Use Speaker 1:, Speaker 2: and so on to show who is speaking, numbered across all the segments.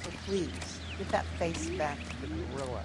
Speaker 1: So please, give that face back to the gorilla.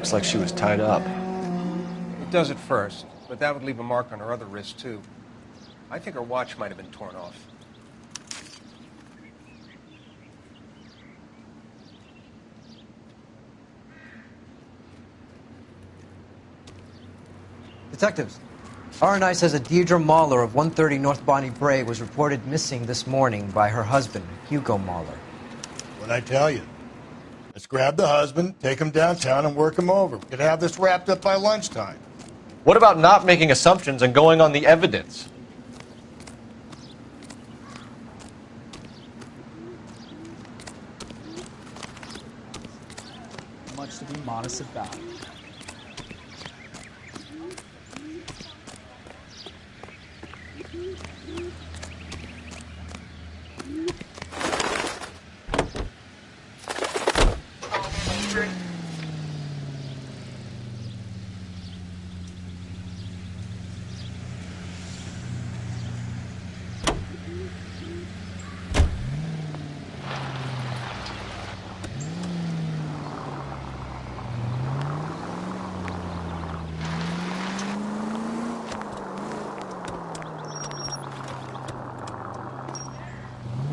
Speaker 2: Looks like she was tied up.
Speaker 3: It does at first, but that would leave a mark on her other wrist, too. I think her watch might have been torn off.
Speaker 4: Detectives, R&I says a Deirdre Mahler of 130 North Bonnie Bray was reported missing this morning by her husband, Hugo Mahler.
Speaker 5: What'd I tell you? Let's grab the husband, take him downtown, and work him over. We could have this wrapped up by lunchtime.
Speaker 2: What about not making assumptions and going on the evidence?
Speaker 6: Much to be modest about.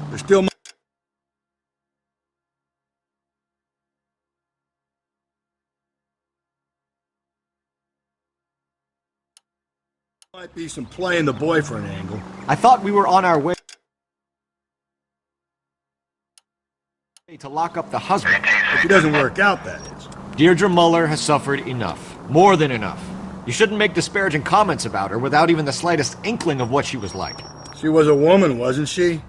Speaker 5: There's still might be some playing the boyfriend angle.
Speaker 7: I thought we were on our way to lock up the husband.
Speaker 5: If it doesn't work out, that is.
Speaker 7: Deirdre Muller has suffered enough. More than enough. You shouldn't make disparaging comments about her without even the slightest inkling of what she was like.
Speaker 5: She was a woman, wasn't she?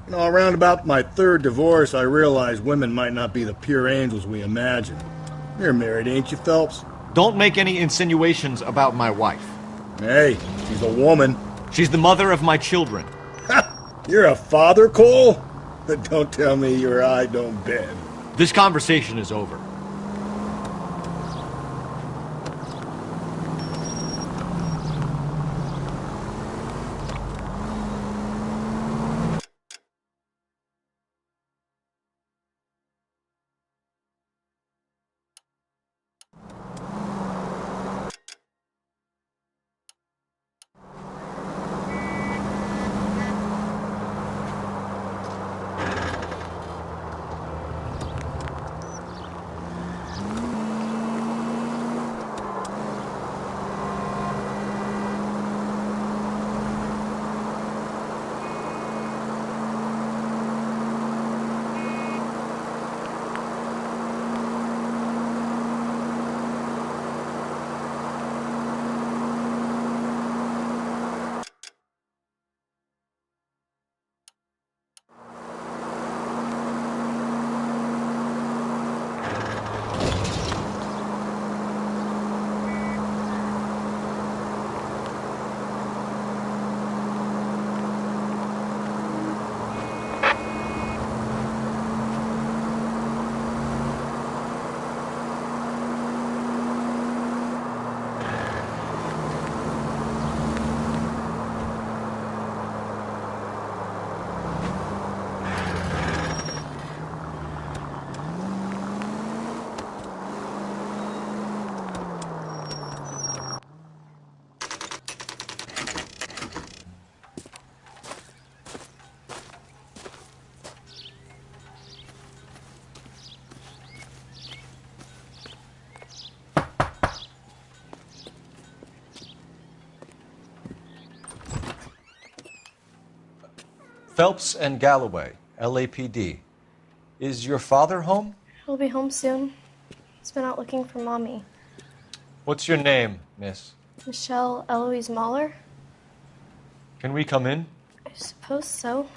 Speaker 5: You know, around about my third divorce, I realized women might not be the pure angels we imagine. You're married, ain't you, Phelps?
Speaker 7: Don't make any insinuations about my wife.
Speaker 5: Hey, she's a woman.
Speaker 7: She's the mother of my children.
Speaker 5: You're a father, Cole? But don't tell me your eye don't bend.
Speaker 7: This conversation is over.
Speaker 2: Phelps and Galloway, LAPD. Is your father home?
Speaker 8: He'll be home soon. He's been out looking for Mommy.
Speaker 2: What's your name, miss?
Speaker 8: Michelle Eloise Mahler?
Speaker 2: Can we come in?
Speaker 8: I suppose so.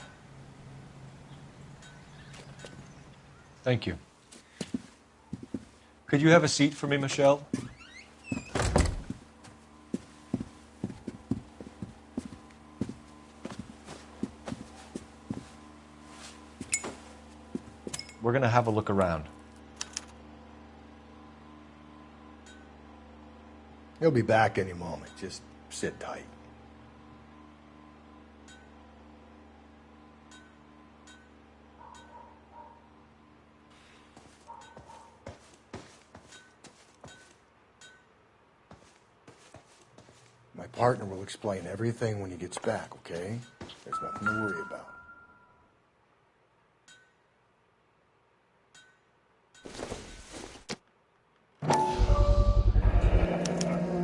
Speaker 2: Thank you. Could you have a seat for me, Michelle? We're going to have a look around.
Speaker 5: He'll be back any moment. Just sit tight. My partner will explain everything when he gets back, okay? There's nothing to worry about.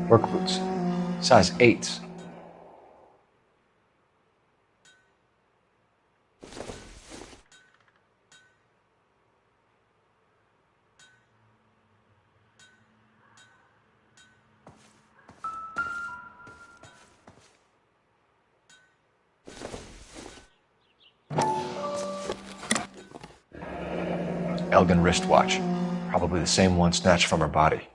Speaker 2: Work boots. Size 8s. Elgin wristwatch. Probably the same one snatched from her body.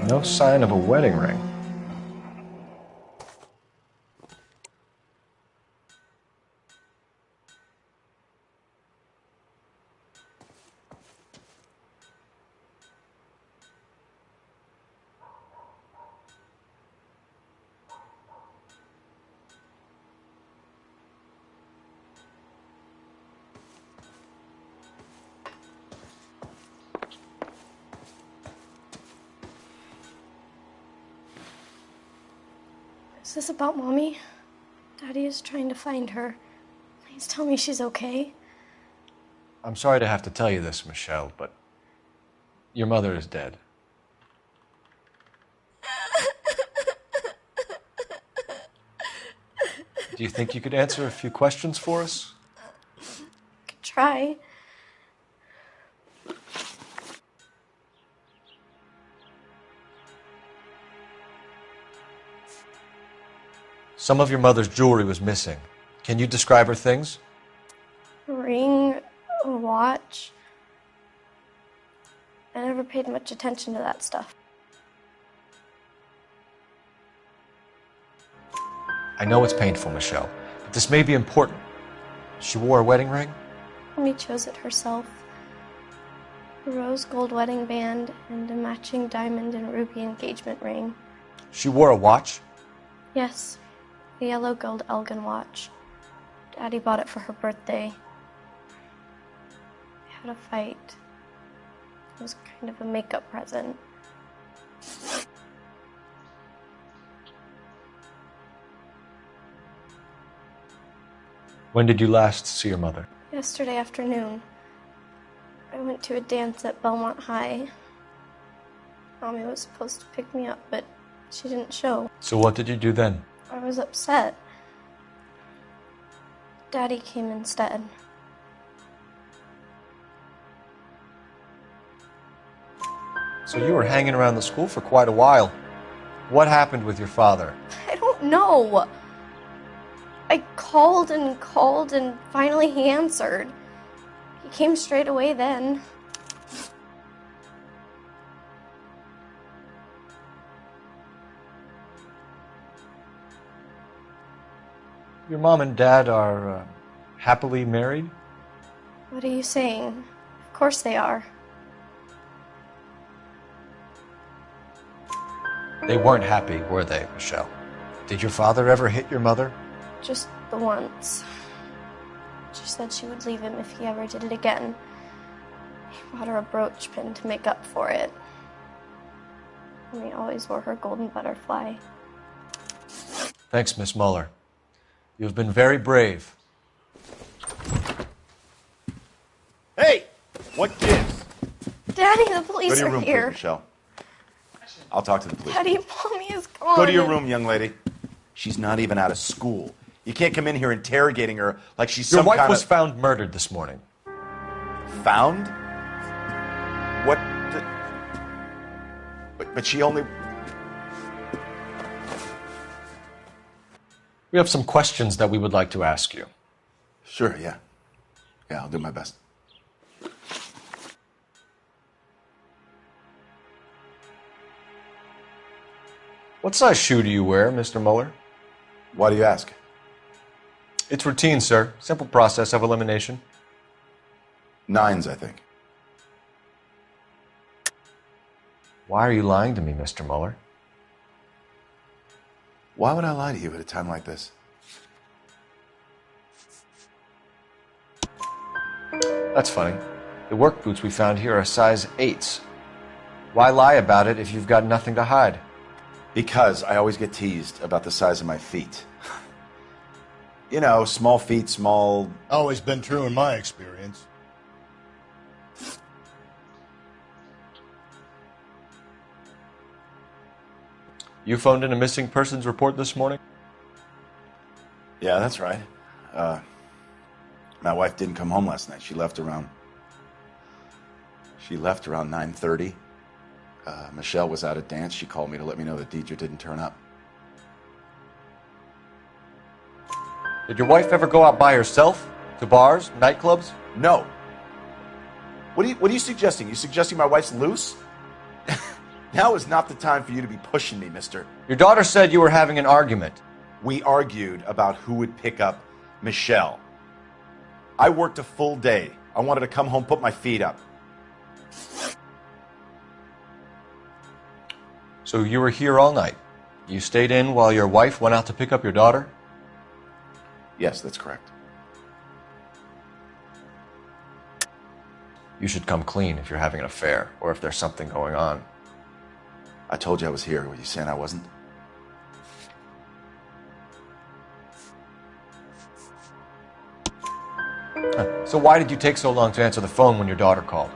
Speaker 2: No sign of a wedding ring.
Speaker 8: Is this about Mommy? Daddy is trying to find her. Please tell me she's okay.
Speaker 2: I'm sorry to have to tell you this, Michelle, but your mother is dead. Do you think you could answer a few questions for us?
Speaker 8: Could try.
Speaker 2: Some of your mother's jewelry was missing. Can you describe her things?
Speaker 8: A ring, a watch. I never paid much attention to that stuff.
Speaker 2: I know it's painful, Michelle, but this may be important. She wore a wedding ring?
Speaker 8: Mommy chose it herself. A rose gold wedding band and a matching diamond and ruby engagement ring.
Speaker 2: She wore a watch?
Speaker 8: Yes, a yellow gold Elgin watch. Daddy bought it for her birthday. We had a fight. It was kind of a makeup present.
Speaker 2: When did you last see your mother?
Speaker 8: Yesterday afternoon, I went to a dance at Belmont High. Mommy was supposed to pick me up, but she didn't show.
Speaker 2: So what did you do then?
Speaker 8: I was upset. Daddy came instead.
Speaker 2: So you were hanging around the school for quite a while. What happened with your father?
Speaker 8: I don't know. I called and finally he answered. He came straight away then.
Speaker 2: Your mom and dad are happily married?
Speaker 8: What are you saying? Of course they are.
Speaker 2: They weren't happy, were they, Michelle? Did your father ever hit your mother?
Speaker 8: Just the once. She said she would leave him if he ever did it again. He bought her a brooch pin to make up for it. And he always wore her golden butterfly.
Speaker 2: Thanks, Miss Muller. You have been very brave.
Speaker 9: What gives?
Speaker 8: Daddy, the
Speaker 9: Go
Speaker 8: police
Speaker 9: to your
Speaker 8: are
Speaker 9: room, please,
Speaker 8: here.
Speaker 9: Michelle. I'll talk to the police.
Speaker 8: Daddy, Mommy is gone.
Speaker 9: Go to your room, young lady. She's not even out of school. You can't come in here interrogating her like she's
Speaker 2: Your
Speaker 9: some
Speaker 2: wife
Speaker 9: kind
Speaker 2: was
Speaker 9: of...
Speaker 2: found murdered this morning.
Speaker 9: Found? What the... But she only...
Speaker 2: We have some questions that we would like to ask you.
Speaker 9: Sure, yeah. Yeah, I'll do my best.
Speaker 2: What size shoe do you wear, Mr. Mueller?
Speaker 9: Why do you ask?
Speaker 2: It's routine, sir. Simple process of elimination.
Speaker 9: 9s, I think.
Speaker 2: Why are you lying to me, Mr. Mueller?
Speaker 9: Why would I lie to you at a time like this?
Speaker 2: That's funny. The work boots we found here are size 8s. Why lie about it if you've got nothing to hide?
Speaker 9: Because I always get teased about the size of my feet. You know, small feet, small...
Speaker 5: Always been true in my experience.
Speaker 2: You phoned in a missing persons report this morning?
Speaker 9: Yeah, that's right. My wife didn't come home last night. She left around 9:30. Michelle was out at dance. She called me to let me know that Deidre didn't turn up.
Speaker 2: Did your wife ever go out by herself? To bars, nightclubs?
Speaker 9: No. What are you suggesting? You suggesting my wife's loose? Now is not the time for you to be pushing me, mister.
Speaker 2: Your daughter said you were having an argument.
Speaker 9: We argued about who would pick up Michelle. I worked a full day. I wanted to come home, put my feet up.
Speaker 2: So you were here all night. You stayed in while your wife went out to pick up your daughter?
Speaker 9: Yes, that's correct.
Speaker 2: You should come clean if you're having an affair or if there's something going on.
Speaker 9: I told you I was here. Were you saying I wasn't?
Speaker 2: So why did you take so long to answer the phone when your daughter called?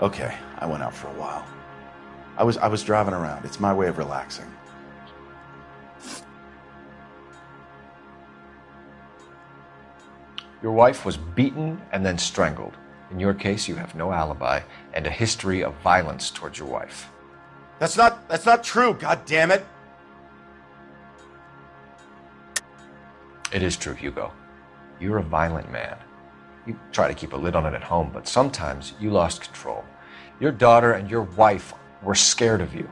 Speaker 9: Okay, I went out for a while. I was driving around. It's my way of relaxing.
Speaker 2: Your wife was beaten and then strangled. In your case, you have no alibi and a history of violence towards your wife.
Speaker 9: That's not true, God damn it.
Speaker 2: It is true, Hugo. You're a violent man. You try to keep a lid on it at home, but sometimes you lost control. Your daughter and your wife were scared of you.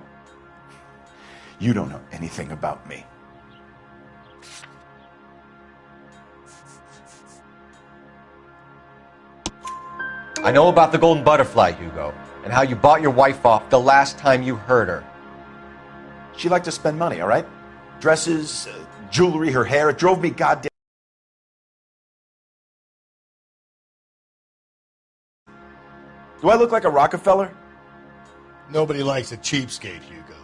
Speaker 9: You don't know anything about me.
Speaker 2: I know about the golden butterfly, Hugo, and how you bought your wife off the last time you heard her.
Speaker 9: She liked to spend money, all right? Dresses, jewelry, her hair. It drove me goddamn... Do I look like a Rockefeller?
Speaker 5: Nobody likes a cheapskate, Hugo.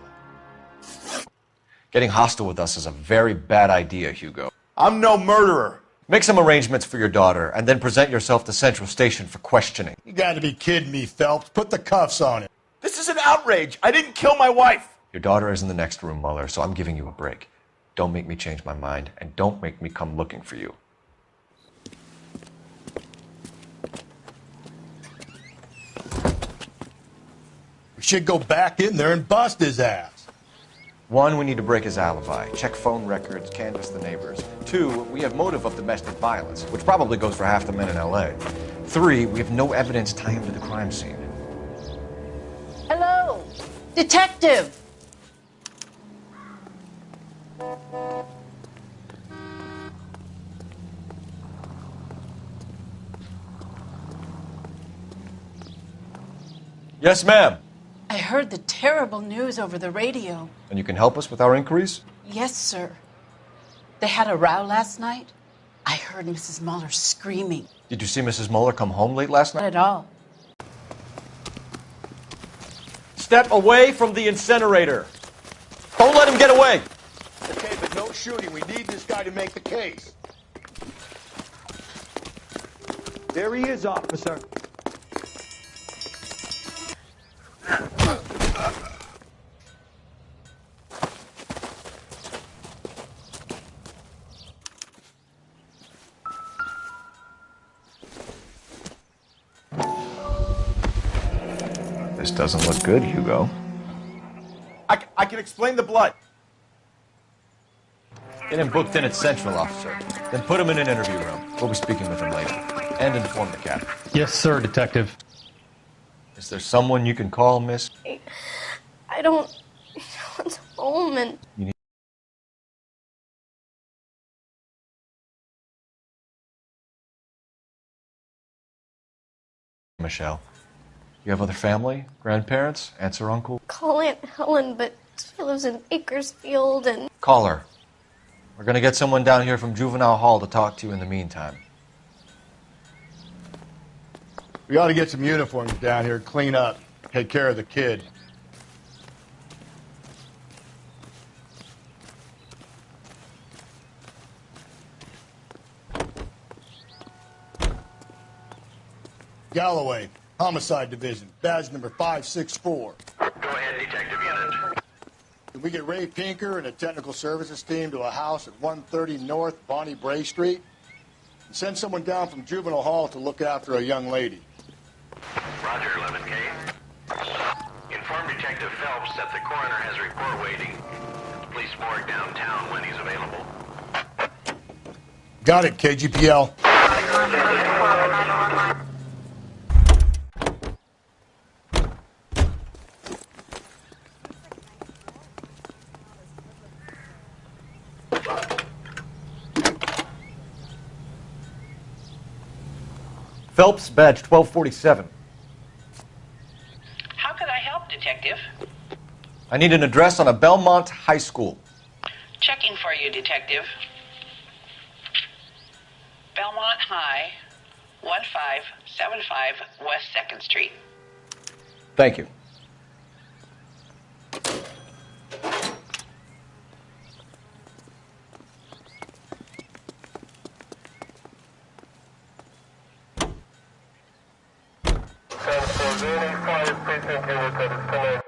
Speaker 2: Getting hostile with us is a very bad idea, Hugo.
Speaker 9: I'm no murderer.
Speaker 2: Make some arrangements for your daughter, and then present yourself to Central Station for questioning.
Speaker 5: You gotta be kidding me, Phelps. Put the cuffs on him.
Speaker 9: This is an outrage. I didn't kill my wife.
Speaker 2: Your daughter is in the next room, Mueller, so I'm giving you a break. Don't make me change my mind, and don't make me come looking for you.
Speaker 5: We should go back in there and bust his ass.
Speaker 2: 1, we need to break his alibi, check phone records, canvass the neighbors. 2, we have motive of domestic violence, which probably goes for half the men in L.A. 3, we have no evidence tying him to the crime scene.
Speaker 10: Hello, detective.
Speaker 2: Yes, ma'am.
Speaker 10: I heard the terrible news over the radio.
Speaker 2: And you can help us with our inquiries?
Speaker 10: Yes, sir. They had a row last night. I heard Mrs. Mueller screaming.
Speaker 2: Did you see Mrs. Mueller come home late last
Speaker 10: Not
Speaker 2: night?
Speaker 10: at all.
Speaker 2: Step away from the incinerator. Don't let him get away.
Speaker 5: Okay, but no shooting. We need this guy to make the case.
Speaker 11: There he is, officer.
Speaker 2: This doesn't look good, Hugo.
Speaker 9: I can explain the blood.
Speaker 2: Get him booked in at Central, officer. Then put him in an interview room. We'll be speaking with him later. And inform the captain.
Speaker 11: Yes, sir, Detective.
Speaker 2: Is there someone you can call, miss?
Speaker 8: I don't want home and...
Speaker 2: You need Michelle. You have other family? Grandparents? Aunts or uncle?
Speaker 8: Call Aunt Helen, but she lives in Bakersfield and...
Speaker 2: Call her. We're gonna get someone down here from Juvenile Hall to talk to you in the meantime.
Speaker 5: We ought to get some uniforms down here, clean up, take care of the kid. Galloway, Homicide Division, badge number 564.
Speaker 12: Go ahead, Detective Unit.
Speaker 5: Can we get Ray Pinker and a technical services team to a house at 130 North Bonnie Bray Street? And send someone down from Juvenile Hall to look after a young lady.
Speaker 12: Roger, 11K. Inform Detective Phelps that the coroner has a report waiting at the police morgue downtown when he's available.
Speaker 5: Got it, KGPL.
Speaker 2: Phelps, badge 1247.
Speaker 10: How could I help, Detective?
Speaker 2: I need an address on a Belmont High School.
Speaker 10: Checking for you, Detective. Belmont High, 1575 West 2nd Street.
Speaker 2: Thank you.
Speaker 12: Precinct unit that is connected.